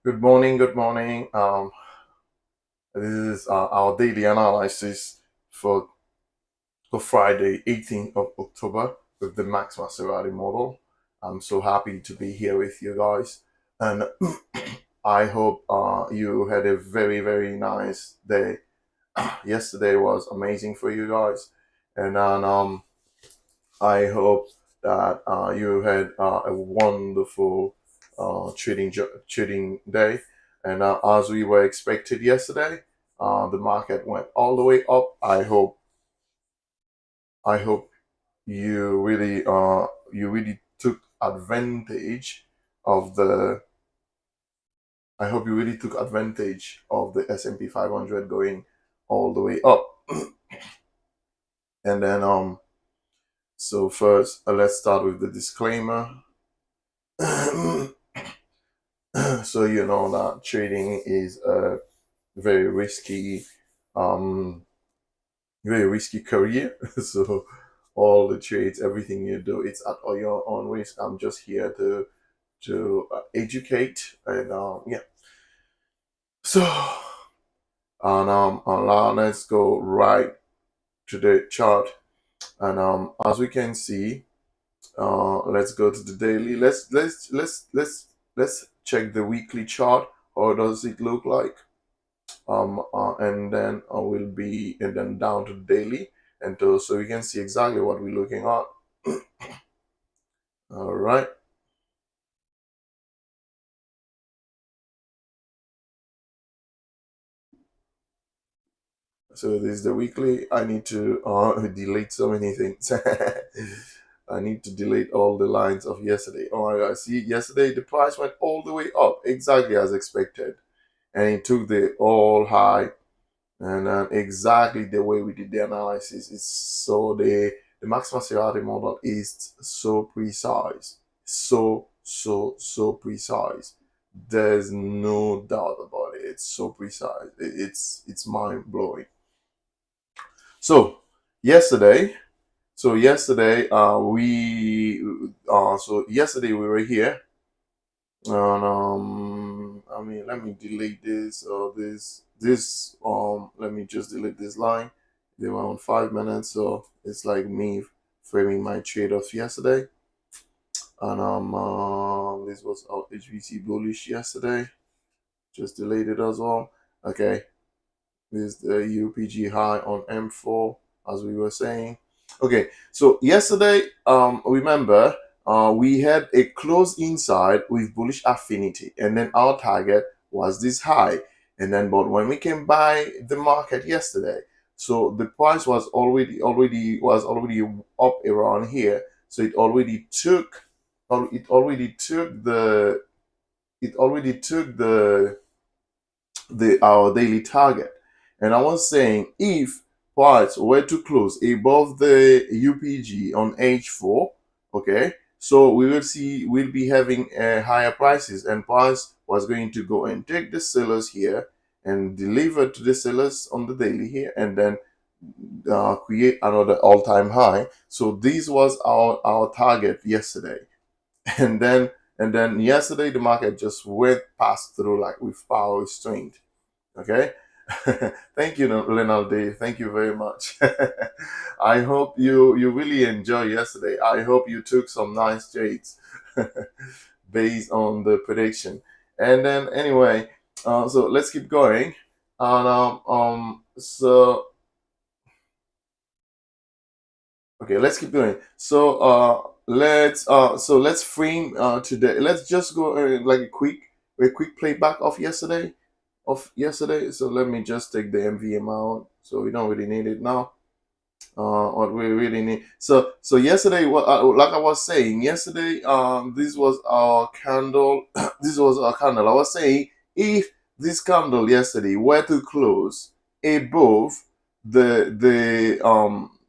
Good morning. Good morning. This is our daily analysis for Friday, 18th of October, with the Max Maserati model. I'm so happy to be here with you guys, and I hope you had a very nice day. Yesterday was amazing for you guys, and I hope that you had a wonderful trading day. And as we were expected yesterday, the market went all the way up. I hope you really took advantage of the. I hope you really took advantage of the S&P 500 going all the way up. And then so first, let's start with the disclaimer. So you know that trading is a very risky um very risky career. So all the trades, everything you do, it's at all your own risk. I'm just here to educate, and yeah. So and now let's go right to the chart. And as we can see, let's go to the daily. Let's check the weekly chart. How does it look like? And then we'll be and then down to daily, and so we can see exactly what we're looking at. All right. So this is the weekly. I need to delete so many things. I need to delete all the lines of yesterday. Oh my God! See, yesterday the price went all the way up, exactly as expected, and it took the all high. And exactly the way we did the analysis is so the Max Maserati model is so precise, so precise. There's no doubt about it. It's so precise. It's mind blowing. So yesterday, yesterday we were here. And I mean, let me delete this or let me just delete this line. They were on 5 minutes, so it's like me framing my trade of yesterday. And this was our HBC bullish yesterday. Just delete it as well. Okay, this is the UPG high on M4, as we were saying. Okay, so yesterday, remember, we had a close inside with bullish affinity, and then our target was this high. And then, but when we came by the market yesterday, so the price was already up around here. So it already took the our daily target. And I was saying, if price were to close above the UPG on H4, okay, so we'll be having higher prices, and price was going to go and take the sellers here and deliver to the sellers on the daily here, and then create another all-time high. So this was our target yesterday. and then yesterday the market just went past through like with power restraint. Okay. Thank you, Leonard Dave. Thank you very much. I hope you really enjoyed yesterday. I hope you took some nice trades based on the prediction. And then anyway, so let's keep going. And so okay, let's keep going. So let's frame today. Let's just go like a quick playback of yesterday. So let me just take the MVM out. So we don't really need it now. What we really need. So yesterday, what like I was saying yesterday, this was our candle. This was our candle. I was saying, if this candle yesterday were to close above the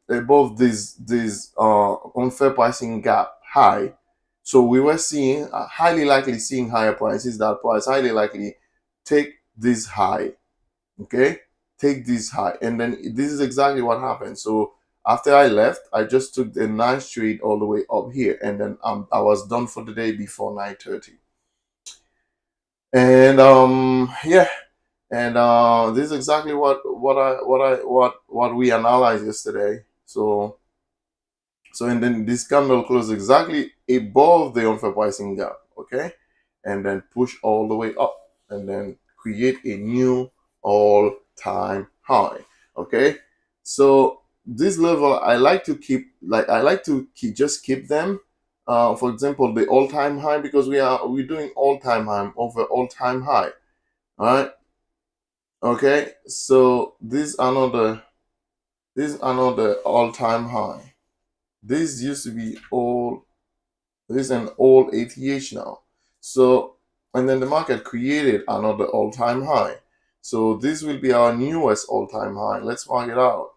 above this unfair pricing gap high, so we were seeing highly likely seeing higher prices. That price highly likely take this high. Okay, take this high, and then this is exactly what happened. So after I left, I just took a nice trade all the way up here, and then I was done for the day before 9:30. And yeah, and this is exactly what we analyzed yesterday. So and then this candle closed exactly above the unfair pricing gap, okay, and then push all the way up, and then create a new all-time high, okay. So this level I like to keep, just keep them. For example, the all-time high, because we're doing all-time high over all-time high, all right. Okay, so this another all-time high. This used to be all. This is an old ATH now. So, and then the market created another all-time high. So this will be our newest all-time high. Let's mark it out.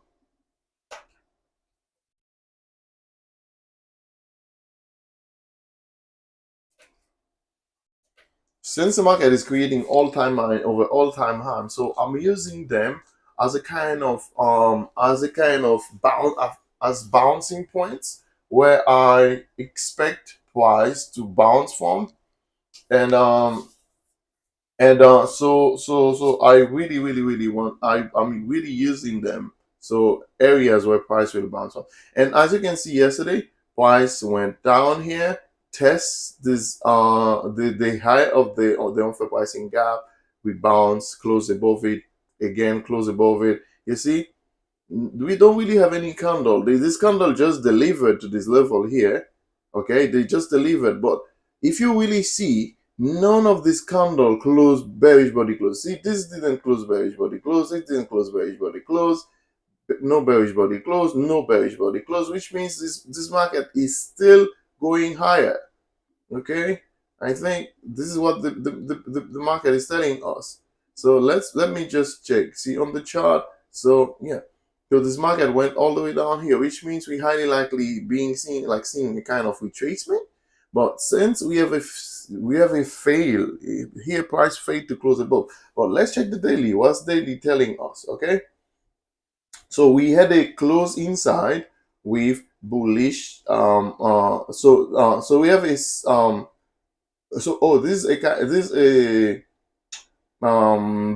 Since the market is creating all-time high over all-time high, so I'm using them as a kind of as bouncing points where I expect price to bounce from. And I really want, I'm really using them. So areas where price will bounce up. And as you can see yesterday, price went down here, test this the high of the unfair pricing gap. We bounce, close above it, again close above it. You see, we don't really have any candle. This candle just delivered to this level here. Okay, they just delivered. But if you really see, none of this candle closed bearish body close. See, this didn't close bearish body close. It didn't close bearish body close. No bearish body close. No bearish body close. Which means this market is still going higher. Okay, I think this is what the market is telling us. So let me just check. See on the chart. So yeah, so this market went all the way down here, which means we highly likely seeing a kind of retracement. But since we have a fail here, price failed to close above. But let's check the daily. What's daily telling us? Okay, so we had a close inside with bullish. So we have a so this is a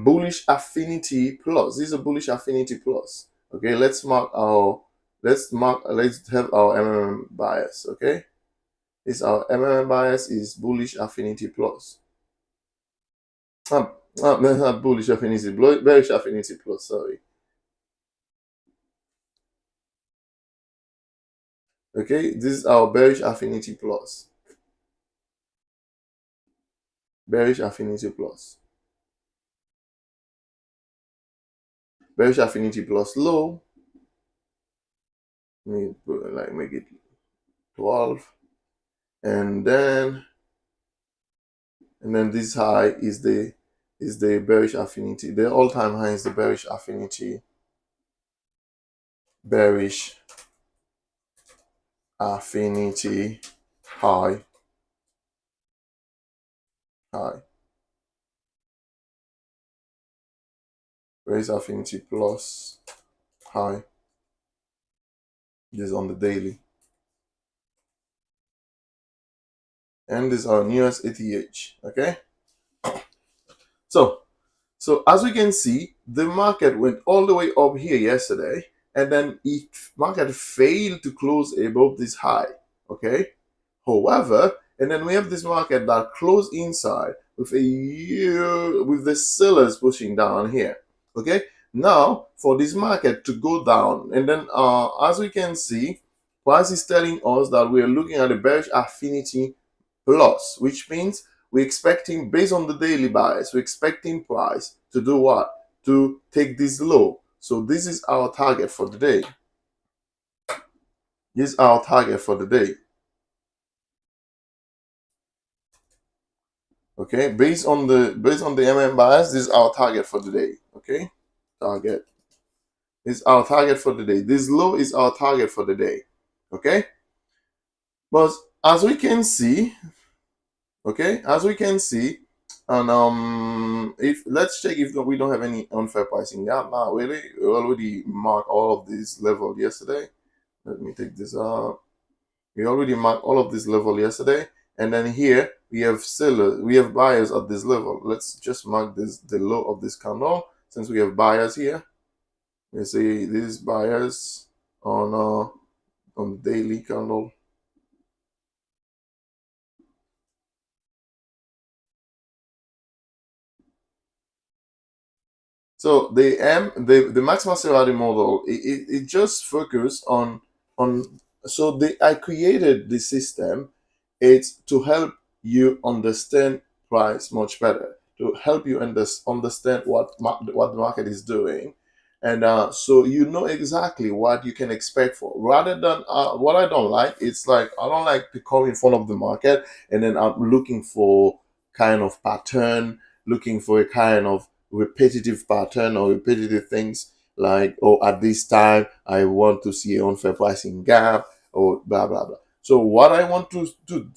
bullish affinity plus. This is a bullish affinity plus. Okay, let's have our MMM bias. Okay, this our MMM bias is bullish affinity plus. Not bullish affinity, bearish affinity plus. Sorry. Okay, this is our bearish affinity plus. Bearish affinity plus. Bearish affinity plus low. Make it 12, and then this high is the bearish affinity. The all-time high is the bearish affinity. Bearish affinity high. Bearish affinity plus high. This is on the daily. And this is our newest ATH. Okay. So as we can see, the market went all the way up here yesterday, and then market failed to close above this high. Okay. However, and then we have this market that closed inside with the sellers pushing down here. Okay. Now for this market to go down, and then as we can see, price is telling us that we are looking at a bearish affinity plus, which means we're expecting, based on the daily bias, we're expecting price to do what? To take this low. So this is our target for the day. This is our target for the day. Okay, based on the MM bias, this is our target for the day. Okay, target. This is our target for the day. This low is our target for the day. Okay, but as we can see, and if let's check if we don't have any unfair pricing gap now. Really, we already marked all of this level yesterday. Let me take this out. We already marked all of this level yesterday, and then here we have sellers, we have buyers at this level. Let's just mark this the low of this candle, since we have buyers here. Let's see these buyers on the daily candle. So the Max Maserati model, it just focus on so I created the system. It's to help you understand price much better, to help you understand what the market is doing, and so you know exactly what you can expect for. Rather than what I don't like, it's like I don't like to come in front of the market and then I'm looking for kind of pattern, looking for a kind of repetitive pattern or repetitive things like, oh, at this time I want to see an unfair pricing gap or blah blah blah. So what I want to do,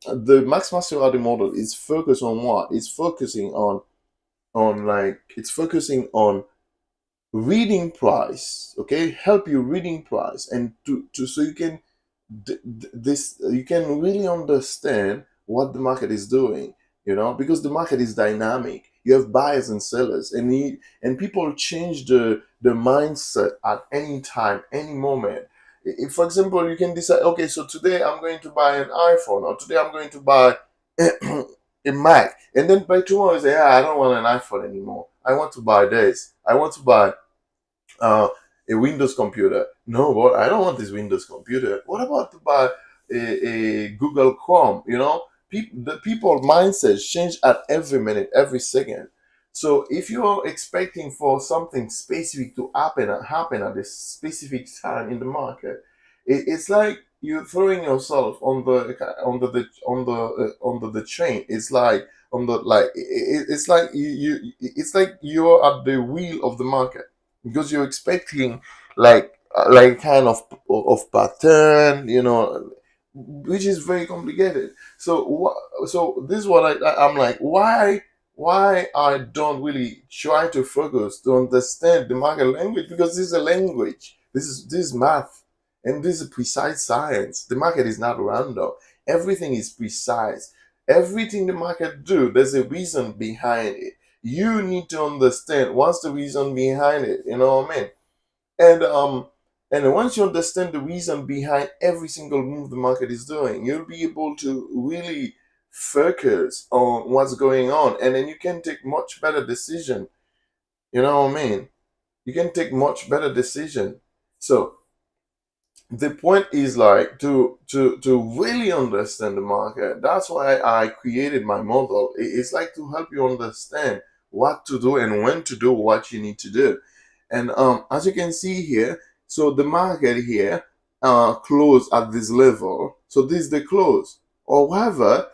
the Max Maserati model is focused on what? It's focusing on like it's focusing on reading price, okay? Help you reading price and to so you can this you can really understand what the market is doing, because the market is dynamic. You have buyers and sellers, and people change the mindset at any time, any moment. If, for example, you can decide, okay, so today I'm going to buy an iPhone, or today I'm going to buy a Mac, and then by tomorrow you say, yeah, I don't want an iPhone anymore, I want to buy this, I want to buy uh, a Windows computer. No, but I don't want this Windows computer. What about to buy a Google Chrome? The people mindsets change at every minute, every second. So if you are expecting for something specific to happen at this specific time in the market, it's like you're throwing yourself on the train. It's like on the like it's like it's like you're at the wheel of the market, because you're expecting like kind of pattern, which is very complicated. So this is what I'm like, why I don't really try to focus to understand the market language, because this is a language, this is math, and this is precise science. The market is not random, everything is precise. Everything the market do, there's a reason behind it. You need to understand what's the reason behind it. You know what I mean? And once you understand the reason behind every single move the market is doing, you'll be able to really focus on what's going on, and then you can take much better decision. You know what I mean? You can take much better decision. So the point is like to really understand the market. That's why I created my model. It's like to help you understand what to do and when to do what you need to do. And as you can see here, so the market here closed at this level. So this is the close. However,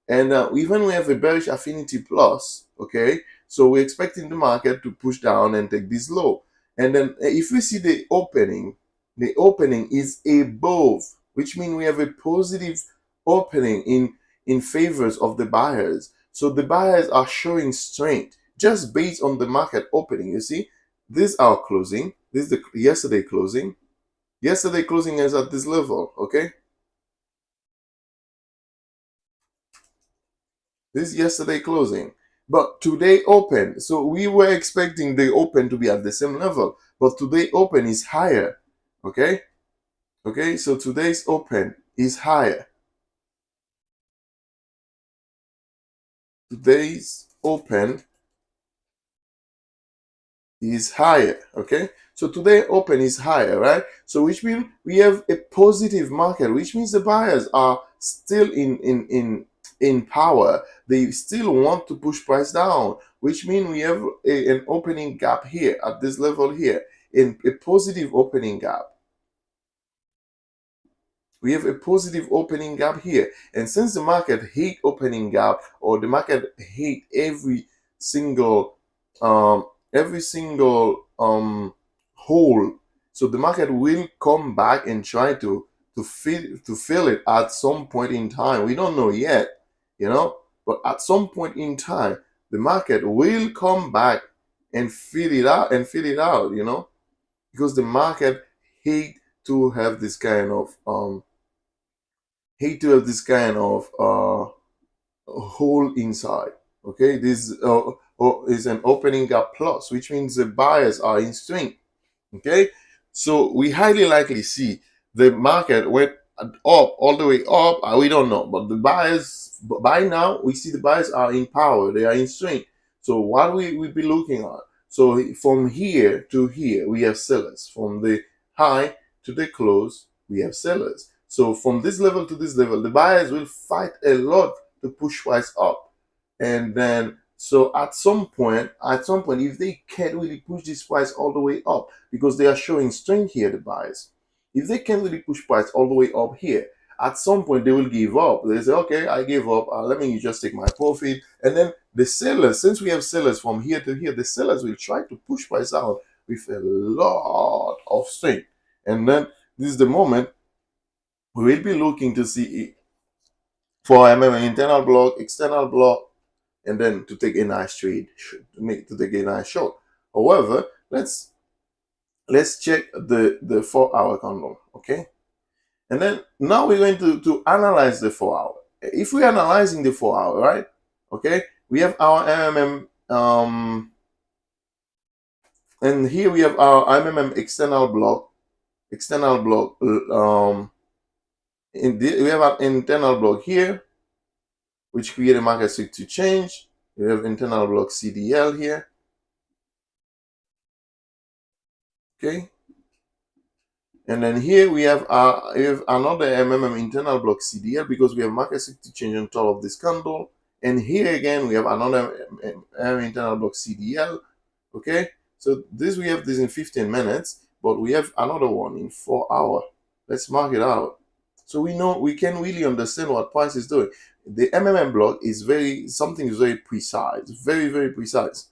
and even we have a bearish affinity plus, okay? So we're expecting the market to push down and take this low. And then if we see the opening is above, which means we have a positive opening in favors of the buyers. So the buyers are showing strength just based on the market opening. You see, this is our closing. This is the yesterday closing. Yesterday closing is at this level, okay? This is yesterday closing. But today open. So we were expecting the open to be at the same level, but today open is higher. Okay? Okay, so today's open is higher. Today's open is higher. Okay, so today open is higher, right? So which means we have a positive market, which means the buyers are still in power. They still want to push price down, which means we have an opening gap here at this level here, in a positive opening gap. We have a positive opening gap here. And since the market hate opening gap, or the market hate single every single hole, so the market will come back and try to fill it at some point in time. We don't know yet, but at some point in time, the market will come back and fill it out, because the market hate to have this kind of hole inside. Okay, this is an opening gap plus, which means the buyers are in strength. Okay, so we highly likely see the market went up all the way up. We don't know, but the buyers, by now we see the buyers are in power, they are in strength. So what we be looking at, so from here to here we have sellers, from the high to the close we have sellers. So from this level to this level the buyers will fight a lot to push price up. And then so at some point if they can't really push this price all the way up, because they are showing strength here, the buyers, if they can't really push price all the way up here, at some point they will give up. They say, okay, I give up, let me just take my profit. And then the sellers, since we have sellers from here to here, the sellers will try to push price out with a lot of strength. And then this is the moment we will be looking to see for internal block, external block, and then to take a nice trade, to take a nice short. However, let's check the 4 hour candle. Okay, and then now we're going to analyze the 4 hour. If we're analyzing the 4 hour, right? Okay, we have our MMM, and here we have our MMM external block, we have an internal block here which create a market stick to change. We have internal block CDL here. Okay, and then here we have another MMM internal block CDL, because we have market stick to change on top of this candle. And here again we have another internal block CDL. Okay, so we have this in 15 minutes, but we have another one in 4 hours. Let's mark it out so we can really understand what price is doing. The MMM block is very precise, very, very precise.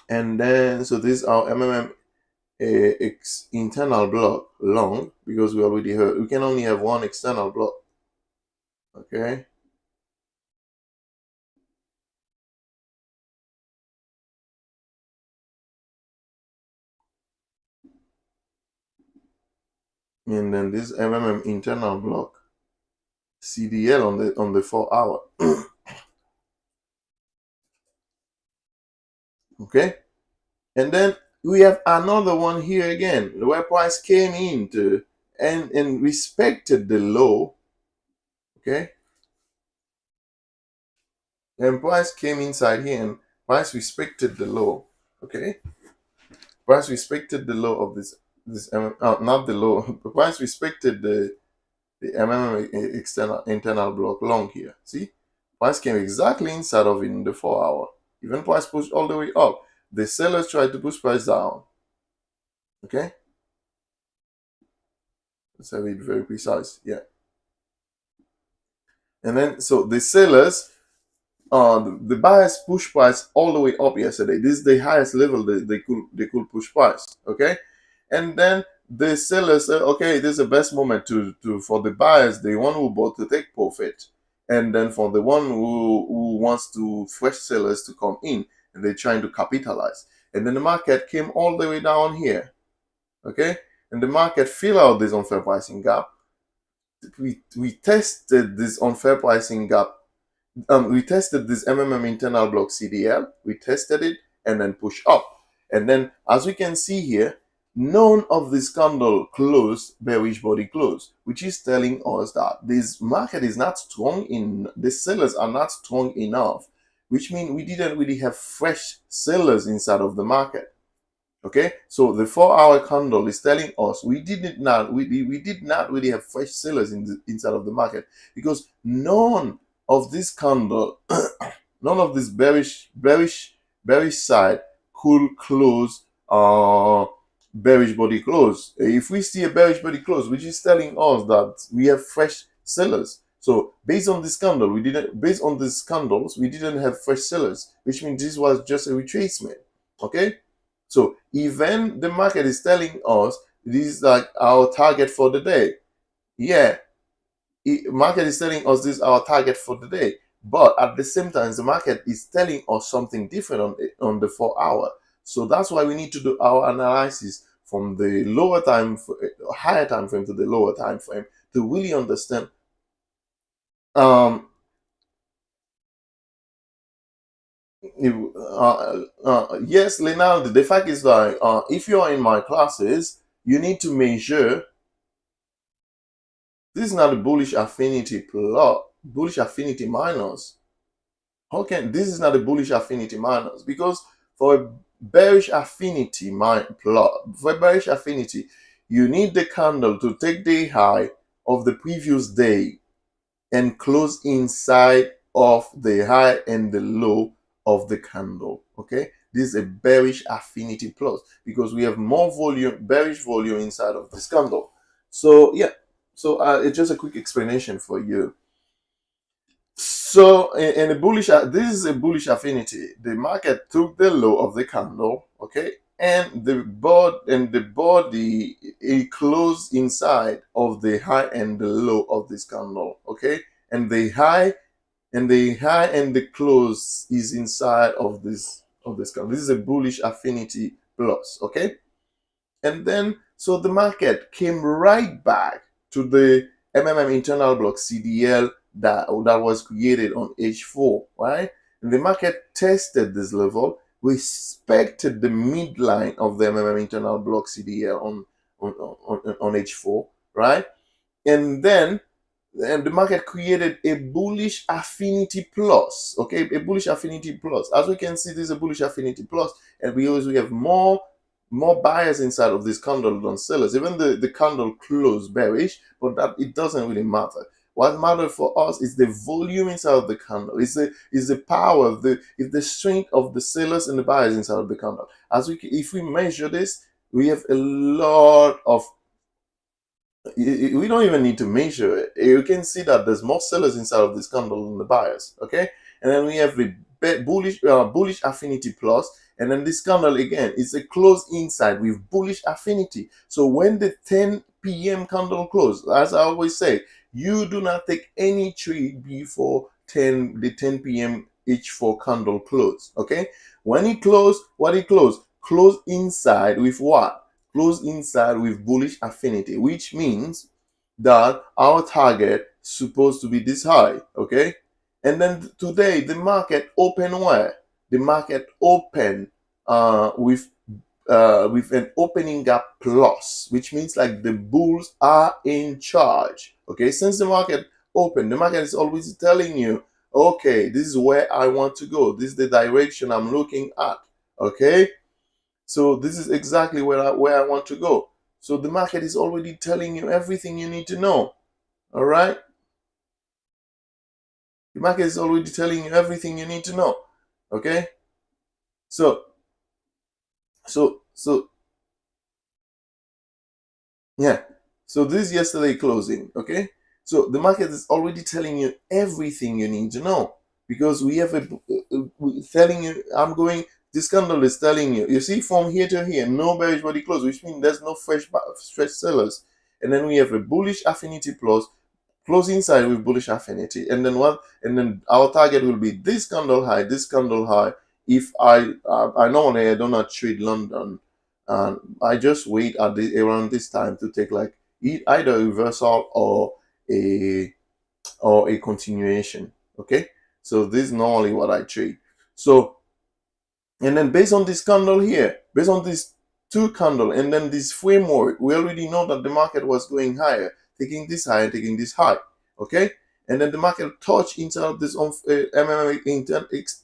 And then so this is our MMM internal block long, because we already heard we can only have one external block. Okay, and then this MMM internal block CDL on the 4 hour. Okay, and then we have another one here again where price came into and respected the low. Okay, and price came inside here and price respected the low. Okay, price respected the low of this not the low. Price respected the MMM internal block long here. See, price came exactly inside of it in the 4 hour. Even price pushed all the way up. The sellers tried to push price down. Okay, let's have it very precise. Yeah, and then so the sellers, the buyers push price all the way up yesterday. This is the highest level they could push price. Okay, and then the sellers say, okay, this is the best moment to for the buyers, the one who bought, to take profit, and then for the one who wants to fresh sellers to come in, and they're trying to capitalize. And then the market came all the way down here. Okay, and the market fill out this unfair pricing gap. We tested this unfair pricing gap. We tested this MMM internal block CDL. We tested it and then push up. And then, as we can see here, none of this candle closed bearish body close, which is telling us that this market is not strong the sellers are not strong enough, which means we didn't really have fresh sellers inside of the market. Okay, so the 4 hour candle is telling us we did not really have fresh sellers inside of the market, because none of this candle, none of this bearish side could close bearish body close. If we see a bearish body close, which is telling us that we have fresh sellers. So based on these candles, we didn't have fresh sellers, which means this was just a retracement. Okay, so even the market is telling us this is like our target for the day. Yeah, market is telling us this is our target for the day, but at the same time the market is telling us something different on the 4 hour. So that's why we need to do our analysis from the higher time frame to the lower time frame, to really understand Yes, Leonardo, the fact is that if you're in my classes, you need to measure. This is not a bullish affinity plot, bullish affinity minus. How can this is not a bullish affinity minus? Because for a bearish affinity plot, for a bearish affinity, you need the candle to take the high of the previous day and close inside of the high and the low of the candle. Okay, this is a bearish affinity plus because we have more volume, bearish volume inside of this candle. So yeah, so it's just a quick explanation for you. So in a bullish, this is a bullish affinity. The market took the low of the candle, okay, and the body it closed inside of the high and the low of this candle, okay, and the high and the close is inside of this candle. This is a bullish affinity plus, okay. And then, so the market came right back to the internal block CDL that was created on H4, right? And the market tested this level, respected the midline of the internal block CDL on H4, right? And then the market created a bullish affinity plus, okay, a bullish affinity plus. As we can see, this is a bullish affinity plus, and we have more buyers inside of this candle than sellers. Even the candle closed bearish, but that it doesn't really matter. What matters for us is the volume inside of the candle. Is the power of the strength of the sellers and the buyers inside of the candle. If we measure this, we have a lot of, we don't even need to measure it. You can see that there's more sellers inside of this candle than the buyers. Okay, and then we have the bullish affinity plus, and then this candle again is a close inside with bullish affinity. So when the 10 p.m. candle close, as I always say, you do not take any trade before the 10 p.m. H4 candle close. Okay, when it close, what it close inside with what? Close inside with bullish affinity, which means that our target is supposed to be this high, okay? And then today the market open where? The market open with an opening gap plus, which means like the bulls are in charge. Okay, since the market open, the market is always telling you, okay, this is where I want to go. This is the direction I'm looking at. Okay, so this is exactly where I want to go. So the market is already telling you everything you need to know. All right? The market is already telling you everything you need to know. Okay? So so yeah. So this is yesterday closing, okay? So the market is already telling you everything you need to know because we have telling you, this candle is telling you, you see from here to here, no bearish body close, which means there's no fresh sellers. And then we have a bullish affinity plus, close inside with bullish affinity, and then what? And then our target will be this candle high, this candle high. If I normally I do not trade London, and I just wait at around this time to take like either a reversal or a continuation. Okay, so this is normally what I trade. So, and then based on this candle here, based on this two candle, and then this framework, we already know that the market was going higher, taking this high and taking this high. Okay, and then the market touched inside of this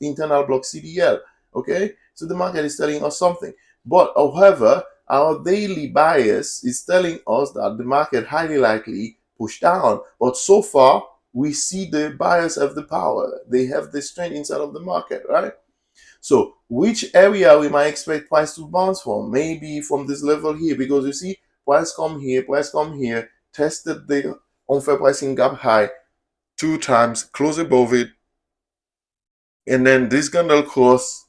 internal block CDL. Okay, so the market is telling us something. But however, our daily bias is telling us that the market highly likely push down. But so far, we see the buyers have the power. They have the strength inside of the market, right? So which area we might expect price to bounce from? Maybe from this level here, because you see price come here, tested the unfair pricing gap high two times, close above it, and then this candle close,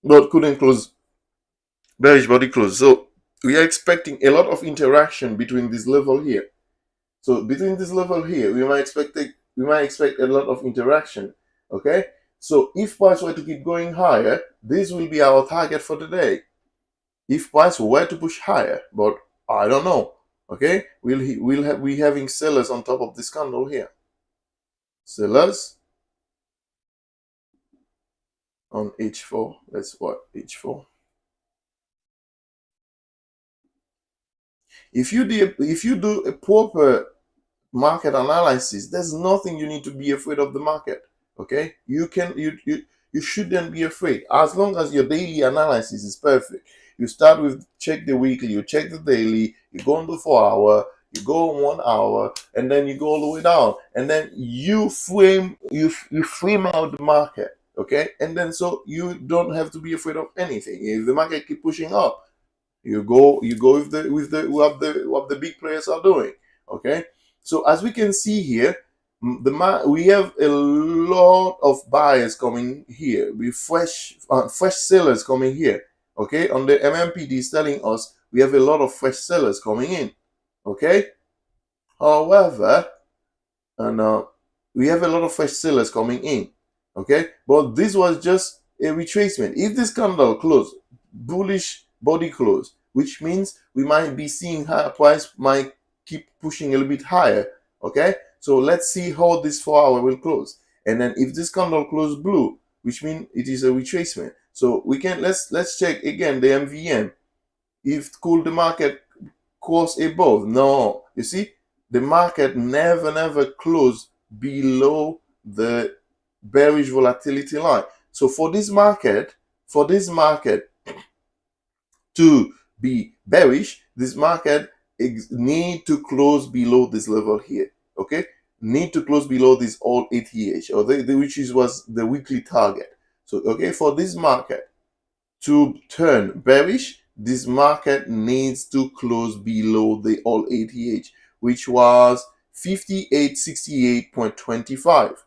but couldn't close, bearish body close. So we are expecting a lot of interaction between this level here. So between this level here, we might expect a lot of interaction. Okay. So if price were to keep going higher, this will be our target for the day. If price were to push higher, but I don't know. Okay, we having sellers on top of this candle here. Sellers. on H4. Let's what H4. If you do a proper market analysis, there's nothing you need to be afraid of the market. Okay, you shouldn't be afraid as long as your daily analysis is perfect. You start with check the weekly, you check the daily, you go on the 4 hour, you go on 1 hour, and then you go all the way down, and then you frame out the market. Okay, and then so you don't have to be afraid of anything. If the market keep pushing up, you go with the what the big players are doing. Okay, so as we can see here, we have a lot of buyers coming here with fresh sellers coming here. Okay, on the MMPD is telling us we have a lot of fresh sellers coming in. Okay, however, and we have a lot of fresh sellers coming in. Okay, but this was just a retracement. If this candle close bullish body close, which means we might be seeing higher price might keep pushing a little bit higher. Okay, so let's see how this 4 hour will close, and then if this candle close blue, which means it is a retracement. So we can let's check again the MVM. If cool the market cross above, no, you see the market never close below the bearish volatility line. So for this market to be bearish, this market need to close below this level here. Okay, need to close below this all ATH, or which was the weekly target. So okay, for this market to turn bearish, this market needs to close below the all ATH, which was 5868.25.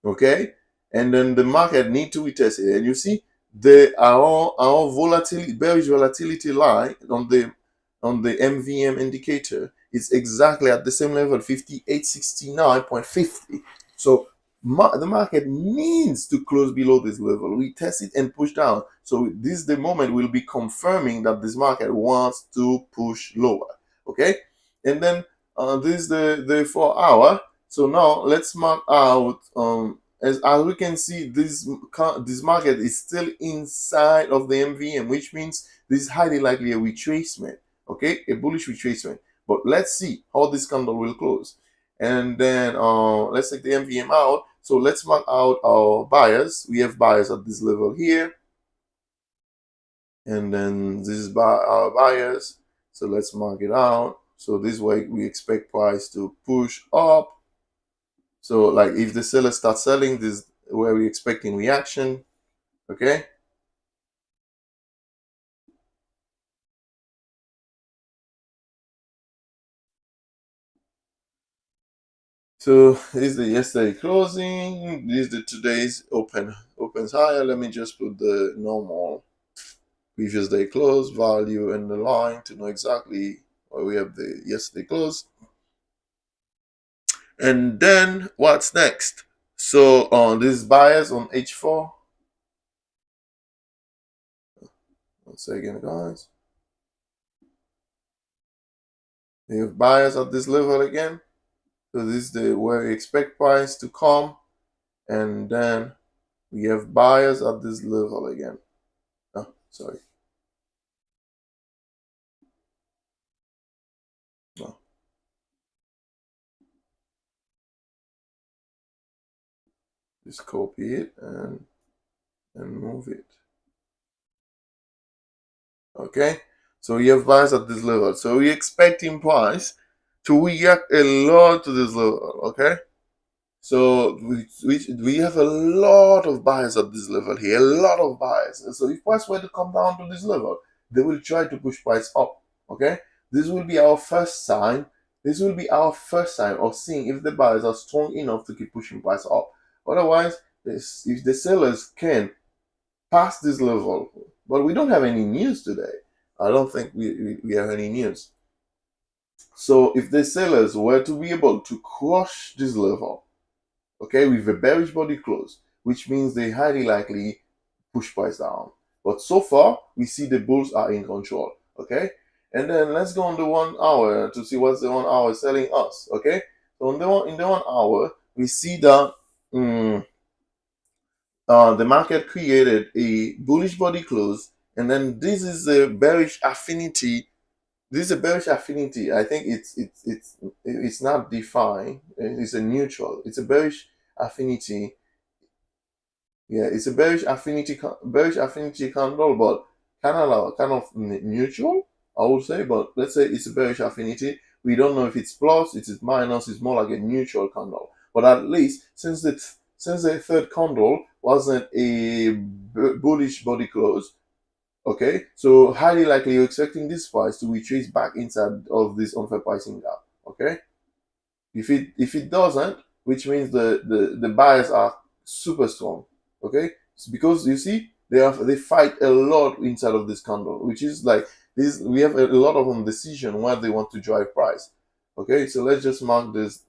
Okay, and then the market need to retest it, and you see our volatility, bearish volatility line on the MVM indicator is exactly at the same level, 5869.50. So the market needs to close below this level. We test it and push down. So this is the moment we'll be confirming that this market wants to push lower. Okay, and then this is the 4 hour. So now let's mark out as we can see, this market is still inside of the MVM, which means this is highly likely a retracement. Okay, a bullish retracement. But let's see how this candle will close, and then let's take the MVM out. So let's mark out our buyers. We have buyers at this level here, and then this is our buyers. So let's mark it out. So this way we expect price to push up. So like if the seller starts selling, this is where we're expecting reaction. Okay, so this is the yesterday closing. This is the today's opens higher. Let me just put the normal previous day close value in the line to know exactly where we have the yesterday close. And then what's next? So on this buyers on H4. One second, guys. We have buyers at this level again. So this is the where we expect price to come, and then we have buyers at this level again. Oh, sorry. No. Just copy it and move it. Okay, so we have buyers at this level. So we're expecting price to react a lot to this level. Okay, so we have a lot of buyers at this level here, a lot of buyers. And so if price were to come down to this level, they will try to push price up. Okay, this will be our first sign. This will be our first sign of seeing if the buyers are strong enough to keep pushing price up. Otherwise, if the sellers can pass this level, but we don't have any news today. I don't think we have any news. So if the sellers were to be able to crush this level, okay, with a bearish body close, which means they highly likely push price down. But so far, we see the bulls are in control. Okay, and then let's go on the 1 hour to see what's the 1 hour selling us. Okay, so in the 1 hour, we see that the market created a bullish body close, and then this is a bearish affinity. This is a bearish affinity. I think it's not defined. It's a neutral. It's a bearish affinity. Yeah, it's a bearish affinity candle, but kind of neutral, I would say. But let's say it's a bearish affinity. We don't know if it's plus, it is minus. It's more like a neutral candle. But at least since the third candle wasn't a bullish body close, okay, so highly likely you're expecting this price to retrace back inside of this unfair pricing gap. Okay, if it doesn't, which means the buyers are super strong. Okay, it's because you see they fight a lot inside of this candle, which is like this. We have a lot of indecision where they want to drive price. Okay, so let's just mark this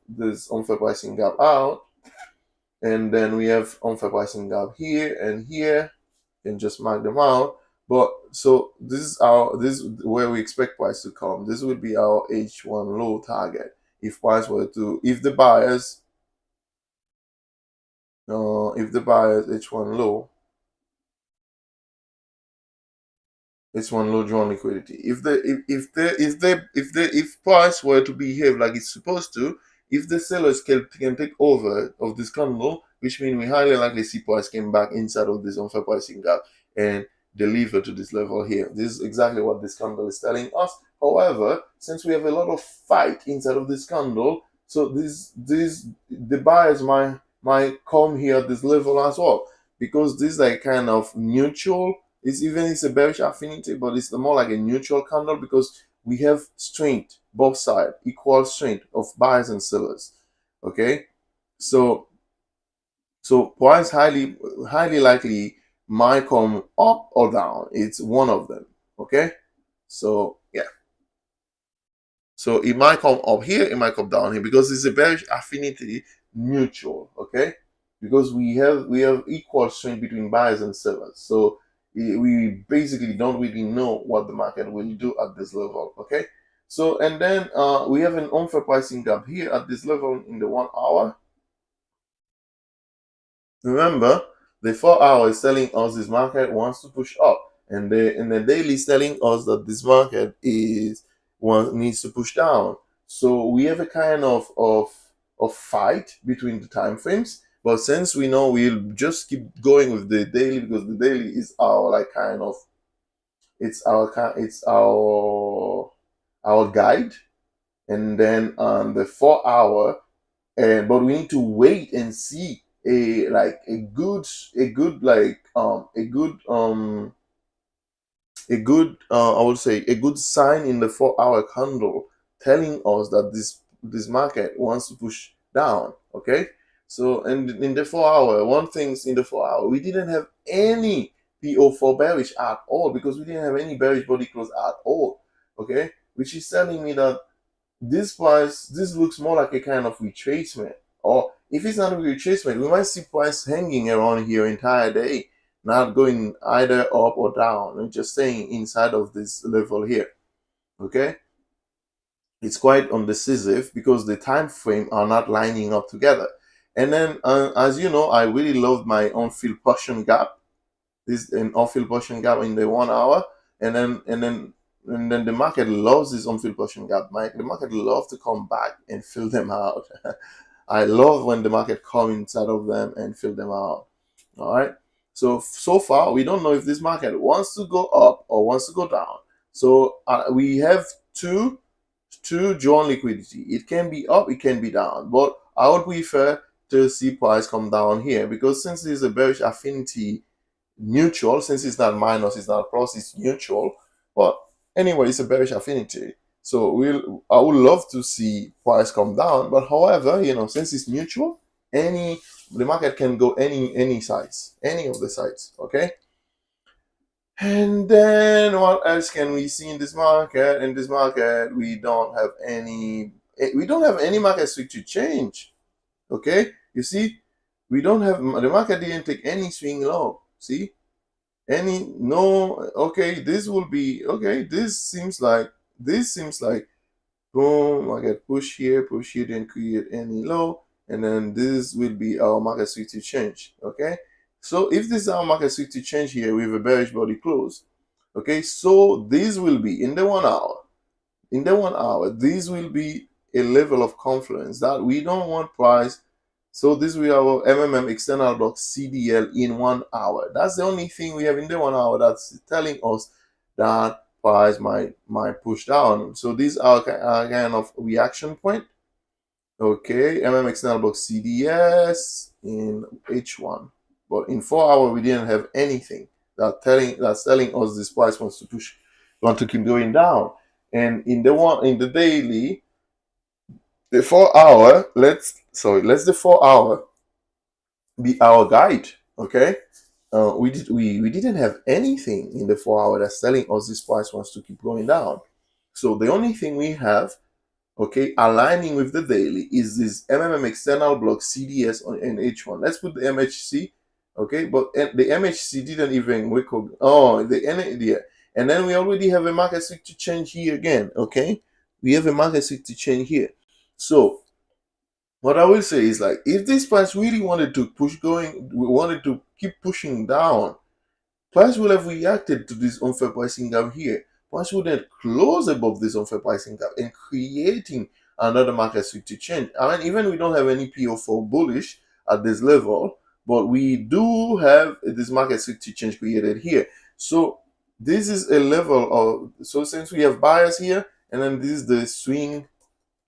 unfair pricing gap out, and then we have unfair pricing gap here and here, and just mark them out. But so this is where we expect price to come. This would be our H1 low target. If the buyers H1 low, H1 low drawn liquidity. If price were to behave like it's supposed to, if the sellers can take over of this candle, which means we highly likely see price came back inside of this unfair pricing gap and deliver to this level here. This is exactly what this candle is telling us. However, since we have a lot of fight inside of this candle, so the buyers might come here at this level as well, because this is like kind of neutral. It's a bearish affinity, but it's more like a neutral candle because we have strength, both sides, equal strength of buyers and sellers. Okay, so price highly likely might come up or down. It's one of them. Okay, so yeah. So it might come up here, it might come down here, because it's a bearish affinity neutral. Okay, because we have equal strength between buyers and sellers. So we basically don't really know what the market will do at this level. Okay, so and then we have an unfair pricing gap here at this level in the 1 hour. Remember, the 4 hour is telling us this market wants to push up, and the daily is telling us that this market needs to push down. So we have a kind of fight between the time frames. But since we know, we'll just keep going with the daily, because the daily is our like kind of it's our guide, and then on the 4 hour, and but we need to wait and see a I would say a good sign in the 4 hour candle telling us that this market wants to push down. Okay, so and in the 4 hour, one thing's in the 4 hour, we didn't have any PO for bearish at all, because we didn't have any bearish body close at all. Okay, which is telling me that this looks more like a kind of retracement. Or if it's not a retracement, we might see price hanging around here entire day, not going either up or down, and just staying inside of this level here. Okay, it's quite undecisive because the time frame are not lining up together. And then as you know, I really love my on-field portion gap. This an on-field portion gap in the 1 hour, and then the market loves this on-field portion gap. The market loves to come back and fill them out. I love when the market come inside of them and fill them out. All right. So far, we don't know if this market wants to go up or wants to go down. So we have two drawn liquidity. It can be up, it can be down, but I would prefer to see price come down here, because since this is a bearish affinity neutral, since it's not minus, it's not plus, it's neutral. But anyway, it's a bearish affinity. So I would love to see price come down, but however, since it's neutral, the market can go any sides, any of the sides. Okay. And then what else can we see in this market? In this market, we don't have any market swing to change. Okay, you see, the market didn't take any swing low. See, okay, this will be okay. This seems like boom, market push here, didn't create any low, and then this will be our market swing to change. Okay, So if this is our market swing to change here with a bearish body close, okay, so this will be in the 1 hour. In the 1 hour, this will be a level of confluence that we don't want price. So this will be our MMM external block CDL in 1 hour. That's the only thing we have in the 1 hour that's telling us that price might push down. So these are kind of reaction point. Okay, MM external block CDS in H1, but in 4 hours we didn't have anything that's telling us this price wants to keep going down. And in the daily, the 4 hour, let's the 4 hour be our guide. Okay, we didn't have anything in the 4 hour that's telling us this price wants to keep going down. So the only thing we have, okay, aligning with the daily, is this MMM external block CDS in H1. Let's put the MHC, okay, but the MHC didn't even wake up. Oh, yeah. And then we already have a market stick to change here again, okay? We have a market stick to change here. So what I will say is, like, if this price really wanted to we wanted to keep pushing down, price will have reacted to this unfair pricing gap here. Price would then close above this unfair pricing gap and creating another market swing to change. I mean, even we don't have any PO for bullish at this level, but we do have this market swing to change created here. So this is a level of, so since we have buyers here, and then this is the swing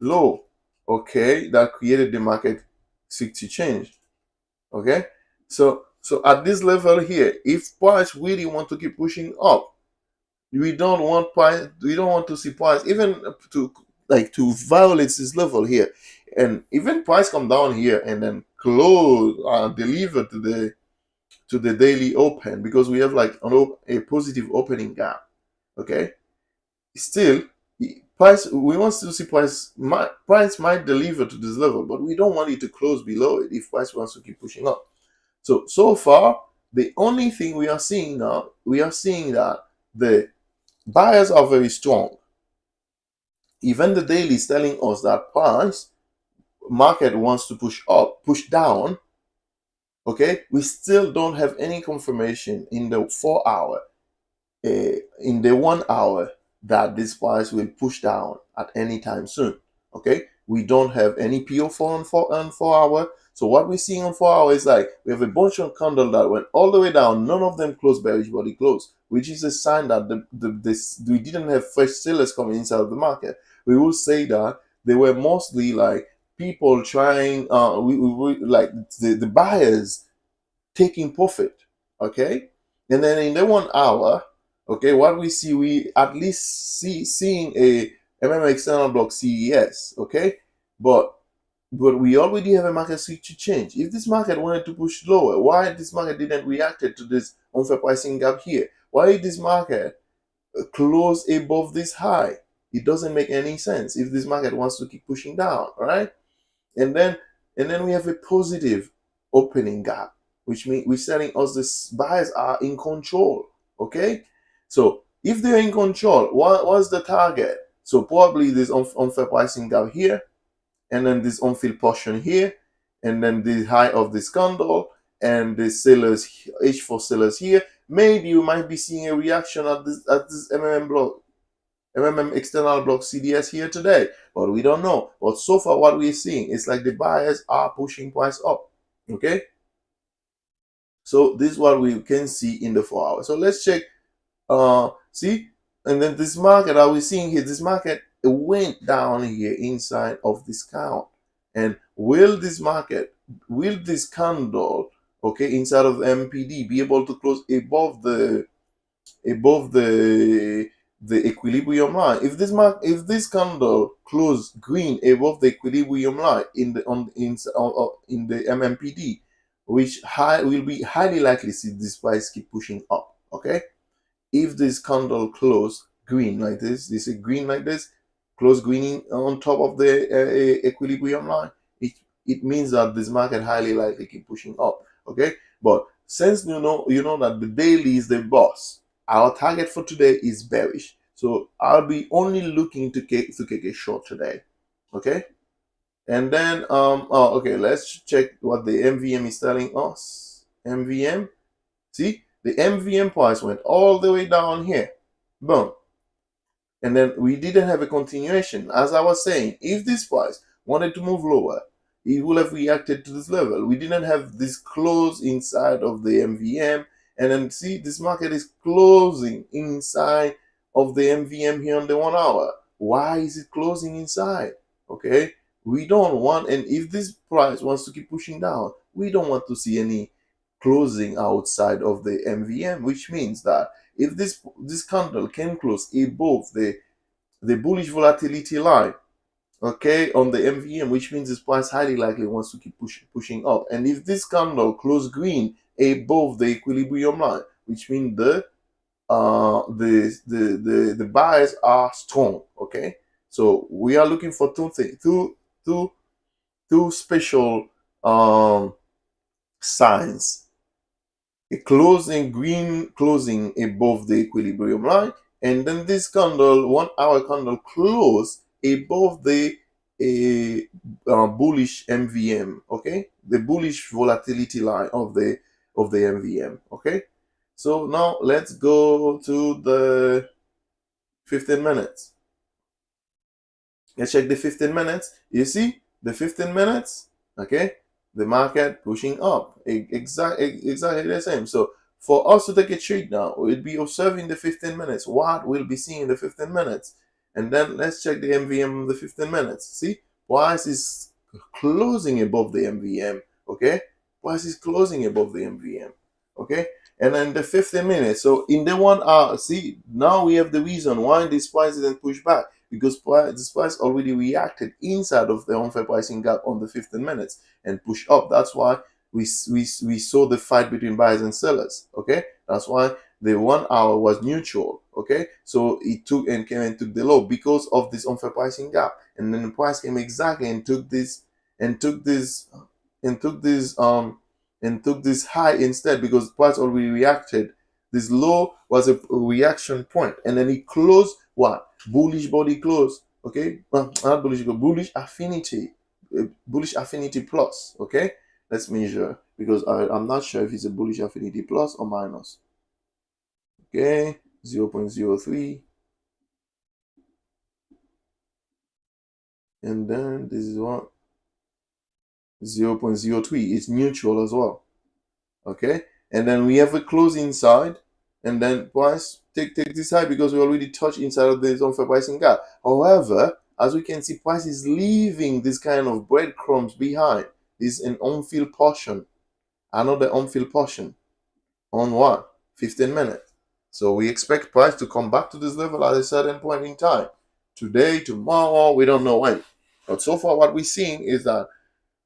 low, okay, that created the market swing to change. Okay, so at this level here, if price really want to keep pushing up, we don't want to see price even to violate this level here, and even price come down here and then close deliver to the daily open, because we have like a positive opening gap. Okay, still price, we want to see price might deliver to this level, but we don't want it to close below it if price wants to keep pushing up. So far, the only thing we are seeing now, we are seeing that the buyers are very strong. Even the daily is telling us that price market wants to push up, push down. Okay, we still don't have any confirmation in the 4 hour, in the 1 hour, that this price will push down at any time soon. Okay, we don't have any PO for on 4 hour. So what we're seeing on 4 hour is like we have a bunch of candles that went all the way down. None of them closed bearish body close, which is a sign that we didn't have fresh sellers coming inside of the market. We will say that they were mostly like people trying, we like the buyers taking profit. Okay, and then in the 1 hour, okay, what we see, we at least seeing a MM external block CES. Okay, but we already have a market switch to change. If this market wanted to push lower, why this market didn't react to this unfair pricing gap here? Why did this market close above this high? It doesn't make any sense if this market wants to keep pushing down, all right? And then we have a positive opening gap, which means we're telling us this buyers are in control. Okay, so if they're in control, what's the target? So probably this unfair pricing gap here, and then this unfilled portion here, and then the high of this candle, and the sellers H4 sellers here. Maybe you might be seeing a reaction at this MMM external block CDS here today, but we don't know. But so far, what we're seeing is like the buyers are pushing price up. Okay, so this is what we can see in the 4 hours. So let's check. See, and then this market, are we seeing here? This market went down here inside of this count, and will this candle, okay, inside of MPD be able to close above the equilibrium line? If this candle close green above the equilibrium line in the MMPD, which will be highly likely see this price keep pushing up. Okay, if this candle close green like this is green like this, close green on top of the equilibrium line, it means that this market highly likely keep pushing up. Okay, but since you know that the daily is the boss, our target for today is bearish, so I'll be only looking to take a short today. Okay, and then okay, let's check what the MVM is telling us. MVM. See, the MVM price went all the way down here. Boom. And then we didn't have a continuation. As I was saying, if this price wanted to move lower, it would have reacted to this level. We didn't have this close inside of the MVM. And then see, this market is closing inside of the MVM here on the 1 hour. Why is it closing inside? Okay, we don't want, and if this price wants to keep pushing down, we don't want to see any closing outside of the MVM, which means that if this candle can close above the bullish volatility line, okay, on the MVM, which means this price highly likely wants to keep pushing up. And if this candle close green above the equilibrium line, which means the buyers are strong. Okay, so we are looking for two things, two special signs: a closing green closing above the equilibrium line, and then this candle 1 hour candle close above the bullish MVM. Okay, the bullish volatility line of the MVM. Okay, so now let's go to the 15 minutes. Let's check the 15 minutes. You see the 15 minutes, okay? The market pushing up, exactly the same. So for us to take a trade now, we'll be observing the 15 minutes. What we'll be seeing in the 15 minutes. And then let's check the MVM of the 15 minutes. See, price is closing above the MVM, okay? Price is closing above the MVM, okay? And then the 15 minutes. So in the 1 hour, see, now we have the reason why this price didn't push back, because this price already reacted inside of the unfair pricing gap on the 15 minutes and push up. That's why we saw the fight between buyers and sellers. Okay, that's why the 1 hour was neutral. Okay, so it took and came and took the low because of this unfair pricing gap, and then the price came exactly and took this and took this and took this and took this high instead, because price already reacted. This low was a reaction point, and then it closed what? Bullish body close. Okay, not bullish, but bullish affinity, bullish affinity plus. Okay, let's measure, because I'm not sure if it's a bullish affinity plus or minus. Okay, 0.03, and then this is what 0.03. It's neutral as well. Okay, and then we have a close inside, and then price take this high because we already touched inside of the unfair pricing gap. However, as we can see, price is leaving this kind of breadcrumbs behind. This is an unfilled portion, another unfilled portion on what? 15 minutes. So we expect price to come back to this level at a certain point in time. Today, tomorrow, we don't know when. But so far what we're seeing is that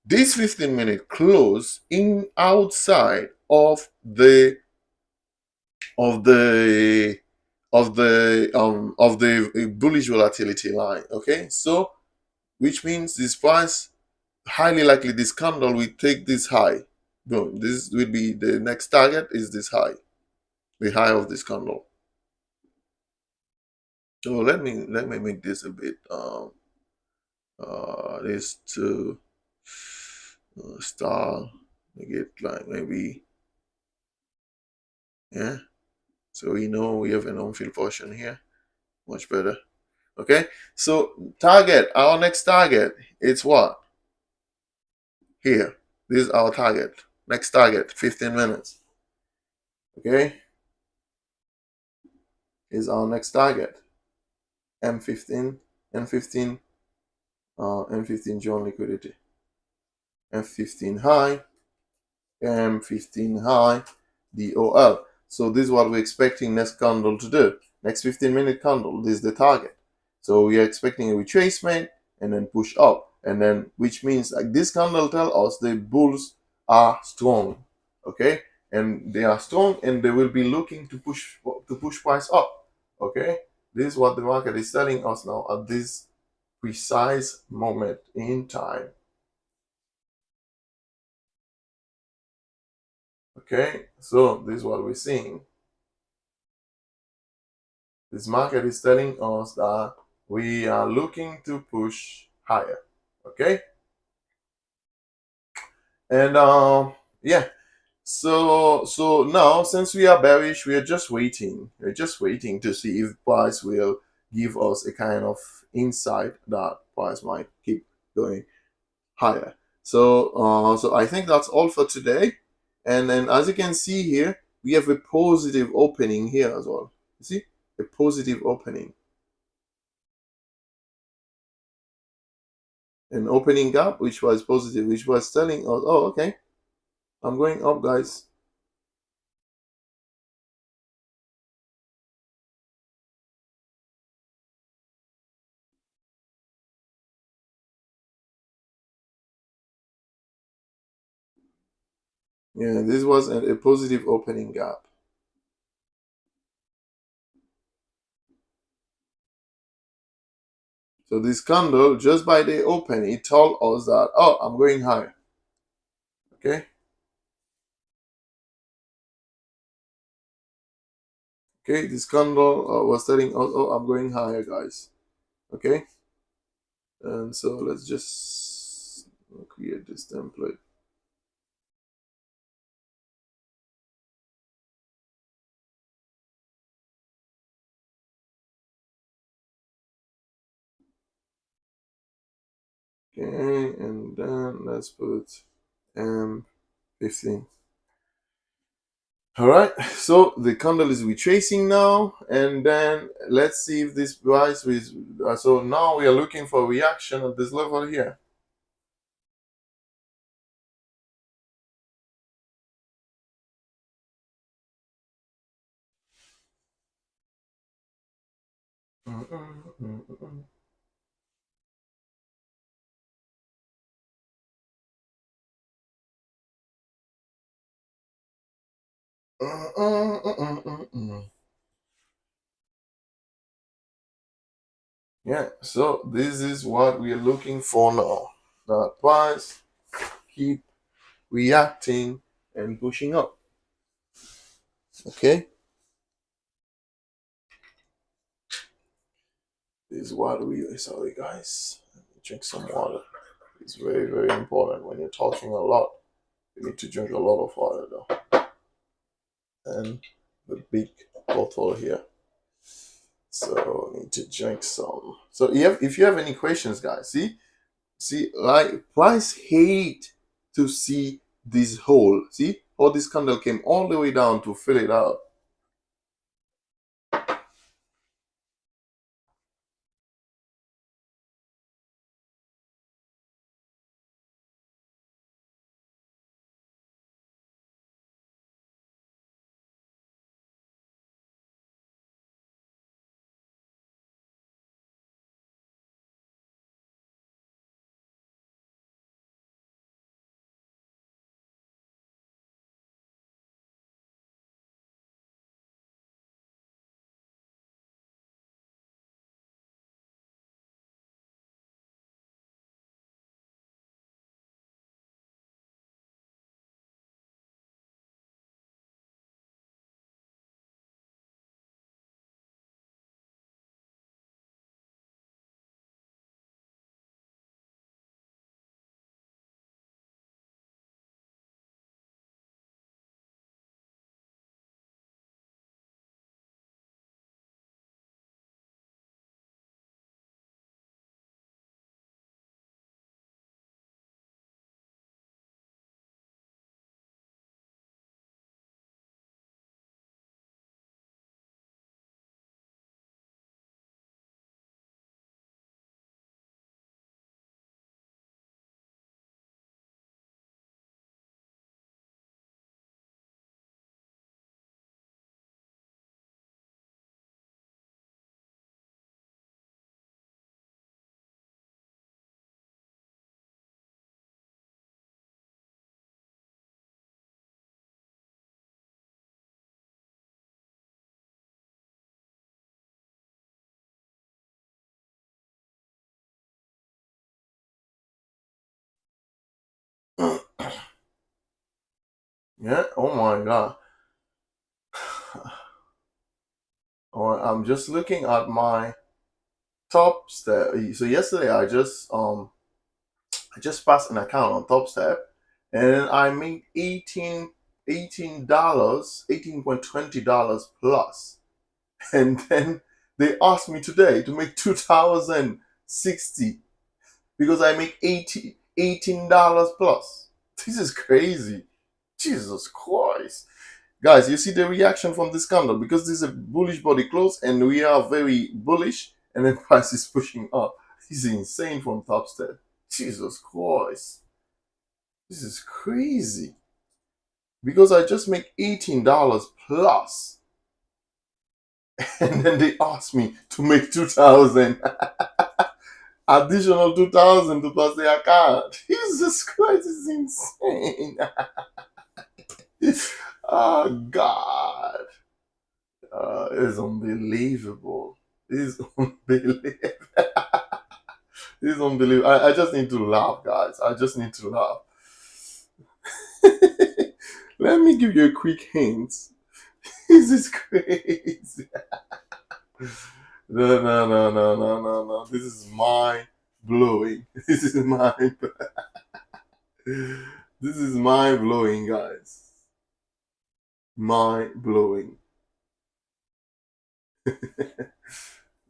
this 15-minute close in outside of the bullish volatility line. Okay, so which means this price highly likely this candle will take this high. Boom, this will be the next target, is this high, the high of this candle. So let me make this a bit this to star, make it like maybe, yeah, so we know we have an unfilled portion here, much better. Okay, so target, our next target, it's what? Here, this is our target, next target, 15 minutes. Okay, is our next target, M15, M15, M15 John liquidity, F15 high, M15 high, DOL. So this is what we're expecting next candle to do. Next 15-minute candle, this is the target. So we are expecting a retracement and then push up, and then which means like this candle tell us the bulls are strong. Okay, and they are strong, and they will be looking to push price up. Okay, this is what the market is telling us now at this precise moment in time. Okay, so this is what we're seeing. This market is telling us that we are looking to push higher. Okay, and yeah, So now, since we are bearish, we are just waiting. We're just waiting to see if price will give us a kind of insight that price might keep going higher. So I think that's all for today. And then, as you can see here, we have a positive opening here as well. You see, a positive opening, an opening gap which was positive, which was telling us, oh, okay, I'm going up, guys. Yeah, this was a positive opening gap. So this candle, just by the open, it told us that, oh, I'm going higher. Okay. Okay, this candle was telling us, oh, I'm going higher, guys. Okay. And so let's just create this template. Okay, and then let's put M15. All right, so the candle is retracing now, and then let's see if this price is. So now we are looking for reaction at this level here. Yeah, so this is what we are looking for now. The price keep reacting and pushing up. Okay, this is what we. Sorry, guys. Let me drink some water. It's very, very important when you're talking a lot. You need to drink a lot of water, though. And the big bottle here. So need to drink some. So if you have any questions, guys, see, like price hate to see this hole. See, all this candle came all the way down to fill it out. Yeah. Oh my god. Or I'm just looking at my top step. So yesterday I just passed an account on Top Step, and I made 18 $18.20 plus. And then they asked me today to make 2060 because I make $18 plus. This is crazy. Jesus Christ. Guys, you see the reaction from this candle because this is a bullish body close and we are very bullish and then price is pushing up. This is insane from top step. Jesus Christ. This is crazy. Because I just make $18 plus. And then they asked me to make 2000 additional 2000 to plus the account. Jesus Christ, is insane. Oh God. It's unbelievable. It's unbelievable. It's unbelievable. I just need to laugh, guys. I just need to laugh. Let me give you a quick hint. This is crazy. No. This is mind blowing. This is mind. This is mind blowing, guys. Mind blowing. This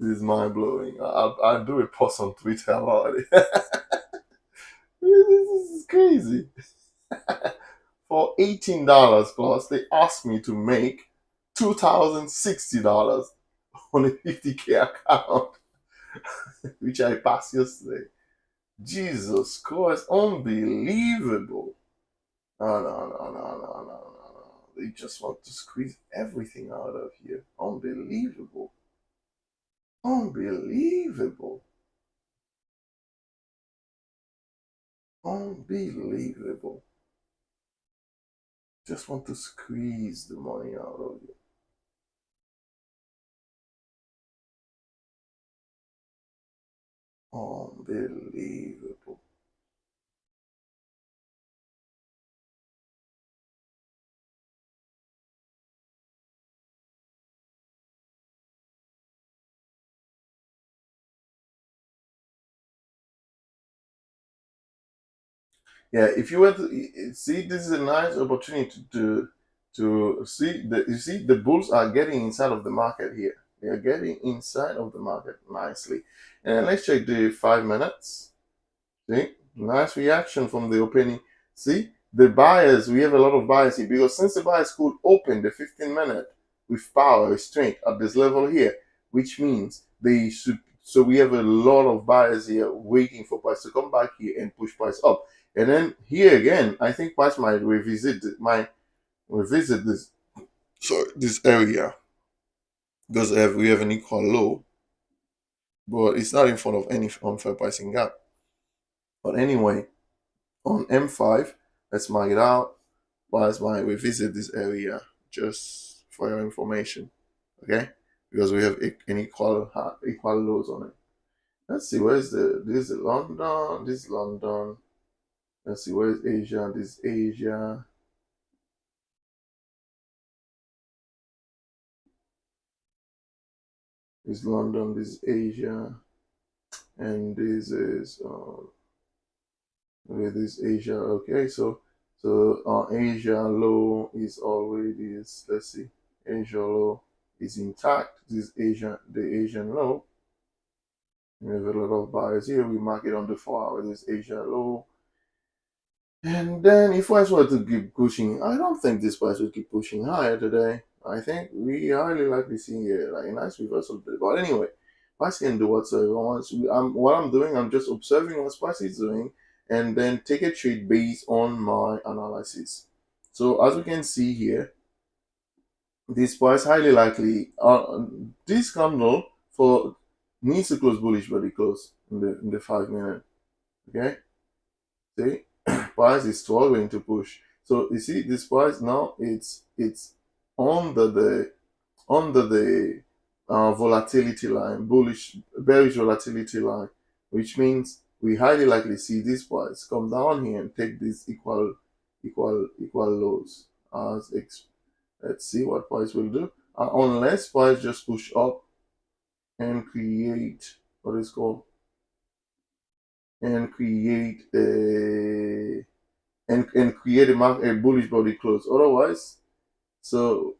is mind blowing. I'll do a post on Twitter about it. This is crazy. For $18 plus, they asked me to make $2,060 on a 50K account, which I passed yesterday. Jesus Christ, unbelievable. No. They just want to squeeze everything out of here. Unbelievable. Unbelievable. Unbelievable. Just want to squeeze the money out of you. Unbelievable. Yeah, if you were to see, this is a nice opportunity to see the you see the bulls are getting inside of the market here. They are getting inside of the market nicely. And let's check the 5 minutes. See, nice reaction from the opening. See, the buyers, we have a lot of buyers here because since the buyers could open the 15 minute with power strength at this level here, which means they should. So we have a lot of buyers here waiting for price to come back here and push price up. And then here again, I think price might revisit this this area because we have an equal low, but it's not in front of any unfair pricing gap. But anyway, on M5, let's mark it out. Price might revisit this area just for your information, okay? Because we have an equal lows on it. Let's see, where's this is London, this is London. Let's see, where's Asia? This is Asia. This is London, this is Asia. And this is this Asia. Okay, so Asia low is already let's see, Asia low is intact. This is the Asian low. We have a lot of buyers here. We mark it on the 4 hour. This Asia low. And then if price were to keep pushing, I don't think this price will keep pushing higher today. I think we highly likely see a nice reversal today. But anyway, price can do whatsoever wants. What I'm doing, I'm just observing what price is doing and then take a trade based on my analysis. So as we can see here, this price highly likely this candle for needs to close bullish, but it close in the 5 minute. Okay, see, price is struggling to push. So you see this price now, it's under the volatility line, bearish volatility line, which means we highly likely see this price come down here and take these equal lows. Let's see what price will do. Unless price just push up and create what is called and create and create a bullish body close. Otherwise, so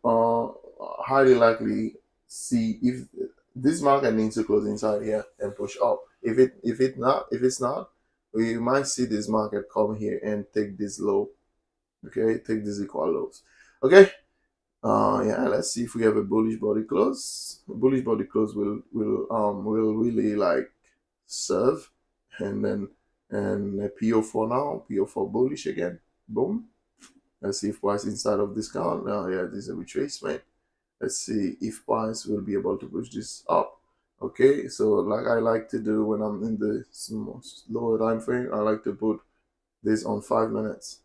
highly likely see if this market needs to close inside here and push up. If it's not, we might see this market come here and take this low. Okay, take these equal lows. Okay. Yeah, let's see if we have a bullish body close. A bullish body close will really like serve, and then and a PO4 now, PO4 bullish again. Boom. Let's see if price inside of discount. Now, yeah, this is a retracement. Let's see if price will be able to push this up. Okay, so like I like to do when I'm in the lower time frame, I like to put this on 5 minutes.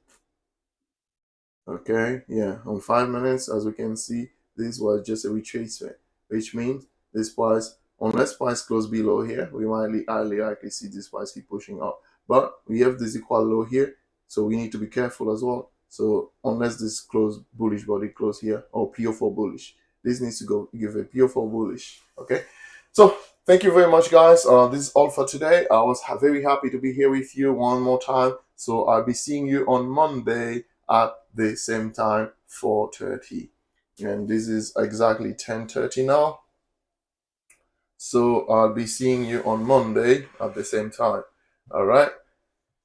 Okay, yeah, on 5 minutes, as we can see, this was just a retracement, which means this price, unless price close below here, we might highly likely see this price keep pushing up. But we have this equal low here, so we need to be careful as well. So unless this close bullish body close here or PO4 bullish, this needs to go give a PO4 bullish. Okay, so thank you very much, guys. This is all for today. I was very happy to be here with you one more time. So I'll be seeing you on Monday at the same time, 4:30, and this is exactly 10:30 now. So I'll be seeing you on Monday at the same time. All right,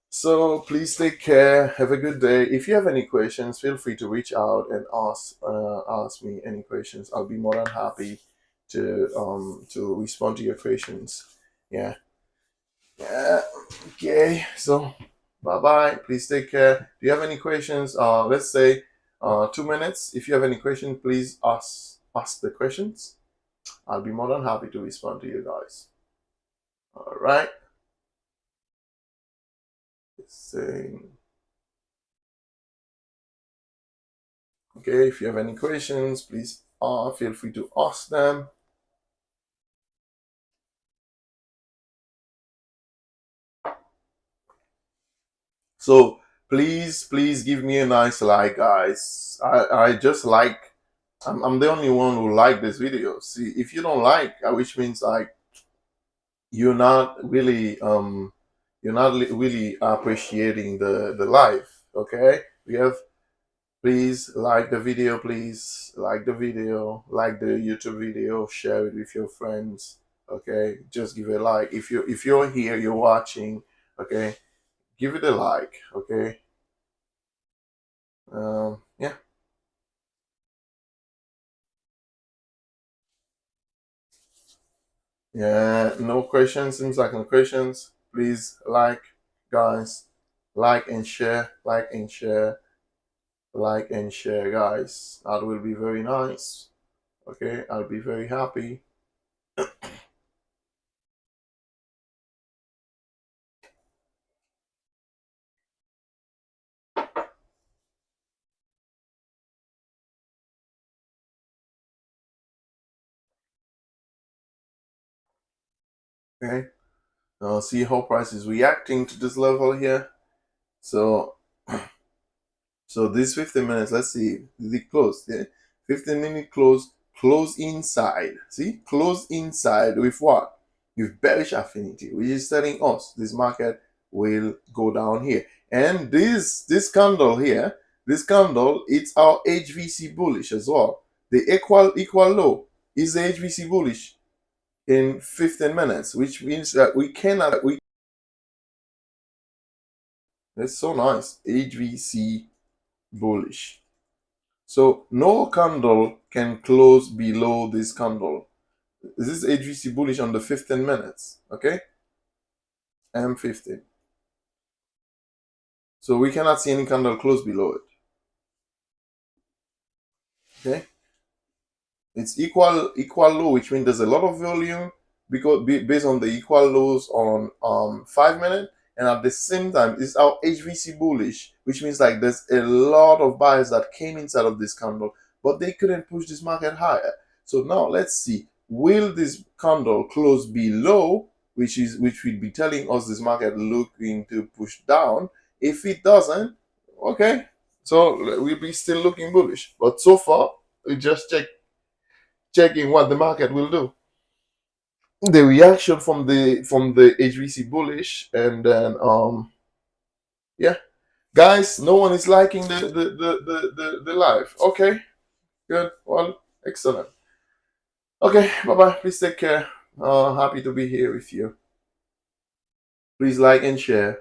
so please take care, have a good day. If you have any questions, feel free to reach out and ask me any questions. I'll be more than happy to respond to your questions. Yeah. Okay, so bye bye. Please take care. Do you have any questions? Let's say 2 minutes. If you have any questions, please ask the questions. I'll be more than happy to respond to you guys. All right. Saying okay. If you have any questions, please feel free to ask them. So please give me a nice like, guys. I just like. I'm the only one who like this video. See, if you don't like, which means like you're not really really appreciating the life. Okay, we have. Please like the video. Please like the video. Like the YouTube video. Share it with your friends. Okay, just give it a like. If you're here, you're watching. Okay, give it a like. Okay. Yeah. Yeah. No questions. Seems like no questions. Please like, guys. Like and share. Like and share. Like and share, guys. That will be very nice. Okay, I'll be very happy. Okay, see how price is reacting to this level here. So so this 15 minutes, let's see, the close, yeah? 15-minute close inside. See, close inside with what? With bearish affinity, which is telling us this market will go down here. And this candle here, this candle, it's our HVC bullish as well. The equal low is the HVC bullish in 15 minutes, which means that we cannot that's so nice. HVC bullish. So no candle can close below this candle. This is HVC bullish on the 15 minutes. Okay? M15. So we cannot see any candle close below it. Okay? It's equal low, which means there's a lot of volume because based on the equal lows on 5 minutes, and at the same time it's our HVC bullish, which means like there's a lot of buyers that came inside of this candle, but they couldn't push this market higher. So now let's see, will this candle close below, which will be telling us this market looking to push down. If it doesn't, okay, so we'll be still looking bullish. But so far, we just checking what the market will do. The reaction from the HVC bullish, and then yeah, Guys, no one is liking the live. Okay, good. Well, excellent. Okay, bye bye. Please take care. Happy to be here with you. Please like and share.